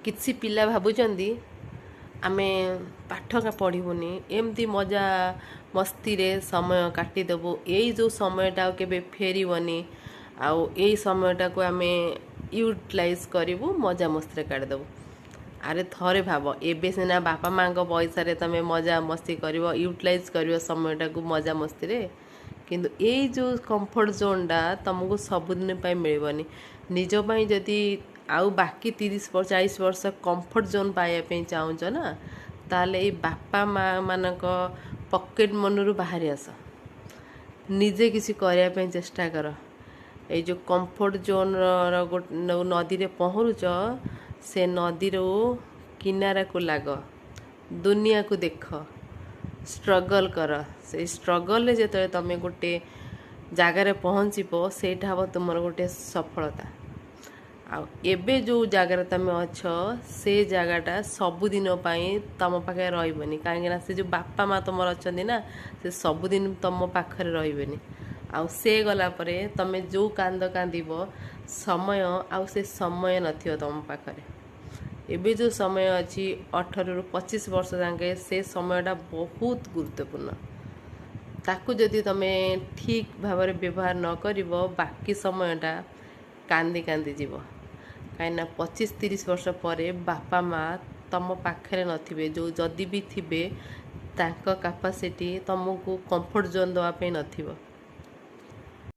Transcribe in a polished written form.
କିଛି ପିଲା ଭାବୁଛନ୍ତି ଆମେ ପାଠ ପଢ଼ିବୁନି, ଏମିତି ମଜା ମସ୍ତିରେ ସମୟ କାଟିଦେବୁ, ଏଇ ଯେଉଁ ସମୟଟା ଆଉ କେବେ ଫେରିବନି, ଆଉ ଏଇ ସମୟଟାକୁ ଆମେ ୟୁଟିଲାଇଜ୍ କରିବୁ, ମଜା ମସ୍ତିରେ କାଟିଦେବୁ। ଆରେ ଥରେ ଭାବ, ଏବେ ସିନା ବାପା ମାଆଙ୍କ ପଇସାରେ ତୁମେ ମଜା ମସ୍ତି କରିବ, ୟୁଟିଲାଇଜ୍ କରିବ ସମୟଟାକୁ ମଜା ମସ୍ତିରେ, କିନ୍ତୁ ଏଇ ଯେଉଁ କମ୍ଫର୍ଟ ଜୋନ୍ଟା ତୁମକୁ ସବୁଦିନ ପାଇଁ ମିଳିବନି। ନିଜ ପାଇଁ ଯଦି ଆଉ ବାକି 30-40 ବର୍ଷ କମ୍ଫର୍ଟ ଜୋନ୍ ପାଇବା ପାଇଁ ଚାହୁଁଛ ନା, ତାହେଲେ ଏଇ ବାପା ମାଆ ମାନଙ୍କ ପକେଟ୍ ମନିରୁ ବାହାରି ଆସ, ନିଜେ କିଛି କରିବା ପାଇଁ ଚେଷ୍ଟା କର। ଏଇ ଯେଉଁ କମ୍ଫର୍ଟ ଜୋନ୍ର ନଦୀରେ ପହଁରୁଛ, ସେ ନଦୀରୁ କିନାରାକୁ ଲାଗ, ଦୁନିଆକୁ ଦେଖ, ଷ୍ଟ୍ରଗଲ୍ କର। ସେଇ ଷ୍ଟ୍ରଗଲ୍ରେ ଯେତେବେଳେ ତୁମେ ଗୋଟେ ଜାଗାରେ ପହଞ୍ଚିବ, ସେଇଟା ହେବ ତୁମର ଗୋଟେ ସଫଳତା। ଆଉ ଏବେ ଯେଉଁ ଜାଗାରେ ତୁମେ ଅଛ, ସେ ଜାଗାଟା ସବୁଦିନ ପାଇଁ ତୁମ ପାଖରେ ରହିବନି, କାହିଁକିନା ସେ ଯେଉଁ ବାପା ମାଆ ତୁମର ଅଛନ୍ତି ନା, ସେ ସବୁଦିନ ତୁମ ପାଖରେ ରହିବେନି। ଆଉ ସେ ଗଲା ପରେ ତୁମେ ଯେଉଁ କାନ୍ଦ କାନ୍ଦିବ, ସମୟ ଆଉ ସେ ସମୟ ନଥିବ ତୁମ ପାଖରେ। ଏବେ ଯେଉଁ ସମୟ ଅଛି 18ରୁ 25 ବର୍ଷ ଯାକେ, ସେ ସମୟଟା ବହୁତ ଗୁରୁତ୍ୱପୂର୍ଣ୍ଣ। ତାକୁ ଯଦି ତୁମେ ଠିକ୍ ଭାବରେ ବ୍ୟବହାର ନ କରିବ, ବାକି ସମୟଟା କାନ୍ଦି କାନ୍ଦି ଯିବ। କାହିଁକିନା 25-30 ବର୍ଷ ପରେ ବାପା ମାଆ ତୁମ ପାଖରେ ନଥିବେ, ଯେଉଁ ଯଦି ବି ଥିବେ ତାଙ୍କ କାପାସିଟି ତୁମକୁ କମ୍ଫର୍ଟ ଜୋନ୍ ଦେବା ପାଇଁ ନଥିବ।